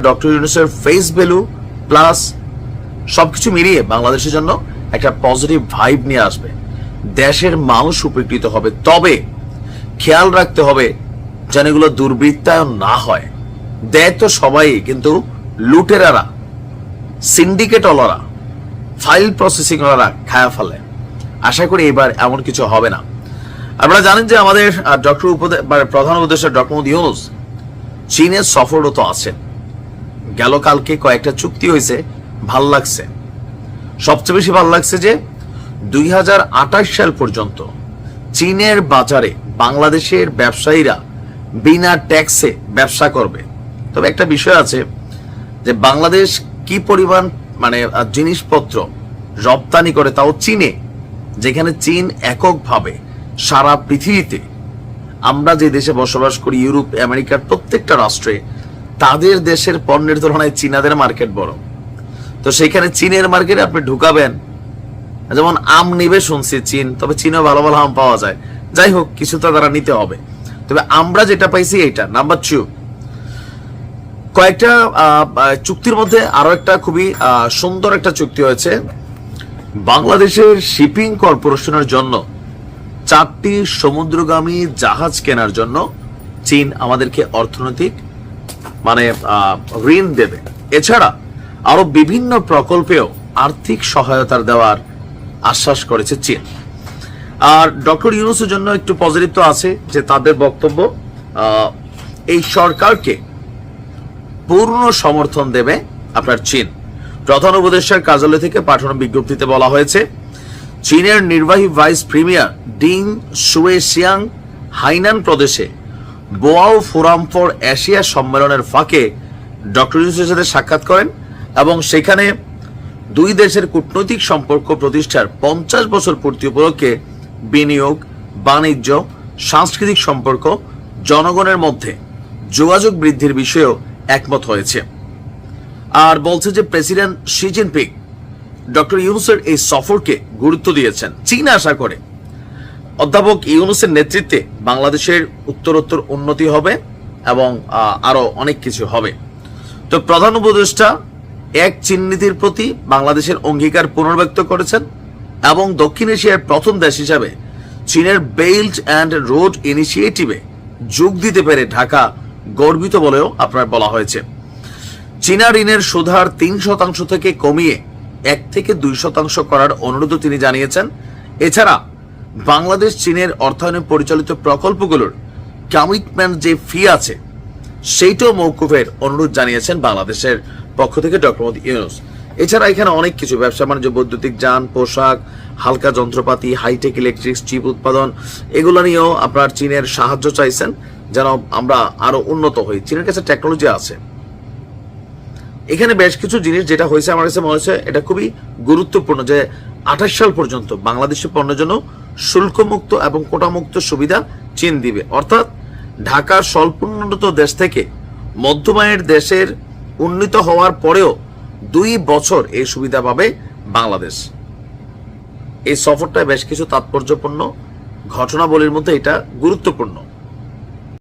Doctor ইউনূসের face value plus সবকিছু মিলিয়ে বাংলাদেশের জন্য একটা পজিটিভ ভাইব নিয়ে আসবে, দেশের মানুষ উপকৃত হবে। তবে খেয়াল রাখতে হবে যেন এগুলো দুর্বৃত্তায়ন না হয়। দেয় তো সবাই, কিন্তু লুটেরারা, সিন্ডিকেটওয়ালারা, ফাইল প্রসেসিং ওয়ালারা খায়া ফেলে। আশা করি এবার এমন কিছু হবে না। আপনারা জানেন যে আমাদের প্রধান উপদেষ্টা ডক্টর মোহাম্মদ ইউনূস চীনের সফররত আছেন। গেল কালকে কয়েকটা চুক্তি হয়েছে, ভাল লাগছে। সবচেয়ে বেশি ভাল লাগছে যে 2028 সাল পর্যন্ত চীনের বাজারে বাংলাদেশের ব্যবসায়ীরা বিনা ট্যাক্সে ব্যবসা করবে। তবে একটা বিষয় আছে যে বাংলাদেশ কি পরিমাণ জিনিসপত্র রপ্তানি করে, তাও চীনে, যেখানে চীন এককভাবে সারা পৃথিবীতে, আমরা যে দেশে বসবাস করি, ইউরোপ আমেরিকার প্রত্যেকটা রাষ্ট্রে, তাদের দেশের পণ্যের তুলনায় চীনাদের মার্কেট বড়। তো সেখানে চীনের মার্কেটে আপনি ঢুকাবেন, যেমন আম নিবে শুনছি চীন, তবে চীনেও ভালো ভালো আম পাওয়া যায়। যাই হোক, কিছু তো তারা নিতে হবে। তবে আমরা যেটা পাইছি এইটা নাম্বার 2। কয়েকটা চুক্তির মধ্যে আরো একটা খুবই সুন্দর একটা চুক্তি হয়েছে। বাংলাদেশের শিপিং কর্পোরেশনের জন্য 4টি সমুদ্রগামী জাহাজ কেনার জন্য চীন আমাদেরকে অর্থনৈতিক ঋণ দেবে। এছাড়া আরো বিভিন্ন প্রকল্পেও আর্থিক সহায়তা দেওয়ার আশ্বাস করেছে চীন। আর ডক্টর ইউনূসের জন্য একটু পজিটিভ তো আছে যে তাদের বক্তব্য, এই সরকারকে পূর্ণ সমর্থন দেবে আপনার চীন। প্রধান উপদেষ্টার কার্যালয় থেকে পাঠানো বিজ্ঞপ্তিতে বলা হয়েছে, চীনের নির্বাহী ভাইস প্রিমিয়ার ডিং শুয়েশিয়াং হাইনান প্রদেশে বোয়াও ফোরাম ফর এশিয়া সম্মেলনের ফাঁকে ডক্টর ইউনূসের সাথে সাক্ষাৎ করেন এবং সেখানে দুই দেশের কূটনৈতিক সম্পর্ক প্রতিষ্ঠার 50 বছর পূর্তি উপলক্ষে বিনিয়োগ, বাণিজ্য, সাংস্কৃতিক সম্পর্ক, জনগণের মধ্যে যোগাযোগ বৃদ্ধির বিষয়েও একমত হয়েছে। আর বলছে যে প্রেসিডেন্ট শি জিনপিং ডক্টর ইউনূসের এই সফরকে গুরুত্ব দিয়েছেন। চীন আশা করে অধ্যাপক ইউনূসের নেতৃত্বে বাংলাদেশের উত্তরোত্তর উন্নতি হবে এবং আরো অনেক কিছু হবে। তো প্রধান উপদেষ্টা এক চীন নীতির প্রতি বাংলাদেশের অঙ্গীকার পুনর্ব্যক্ত করেছেন এবং দক্ষিণ এশিয়ার প্রথম দেশ হিসাবে চীনের বেল্ট অ্যান্ড রোড ইনিশিয়েটিভে যোগ দিতে পেরে ঢাকা গর্বিত বলেও আপনার বলা হয়েছে। চীনা ঋণের সুদহার 3% থেকে কমিয়ে 1 থেকে 2% করার অনুরোধও তিনি জানিয়েছেন। এছাড়া বাংলাদেশ চীনের অর্থায়নে পরিচালিত প্রকল্পগুলোর কমিটমেন্ট যে ফি আছে সেইটাও মওকুফের অনুরোধ জানিয়েছেন বাংলাদেশের পক্ষ থেকে ডক্টর মোহাম্মদ ইউনূস। এছাড়া এখানে অনেক কিছু, ব্যবসা বাণিজ্য, বৈদ্যুতিক যান, পোশাক, হালকা যন্ত্রপাতি, হাইটেক ইলেকট্রিক্স, চিপ উৎপাদন, এগুলো নিয়েও আপনার চীনের সাহায্য চাইছেন যেন আমরা আরো উন্নত হই। চীনের কাছে টেকনোলজি আছে। এখানে বেশ কিছু জিনিস যেটা হয়েছে আমার কাছে মনে হয়েছে এটা খুবই গুরুত্বপূর্ণ যে 28 সাল পর্যন্ত বাংলাদেশের পণ্যের জন্য শুল্কমুক্ত এবং কোটামুক্ত সুবিধা চীন দিবে। অর্থাৎ ঢাকার স্বল্পোন্নত দেশ থেকে মধ্যমায়ের দেশের উন্নীত হওয়ার পরেও 2 বছর এই সুবিধা পাবে বাংলাদেশ। এই সফরটা বেশ কিছু তাৎপর্যপূর্ণ ঘটনাবলীর মধ্যে এটা গুরুত্বপূর্ণ।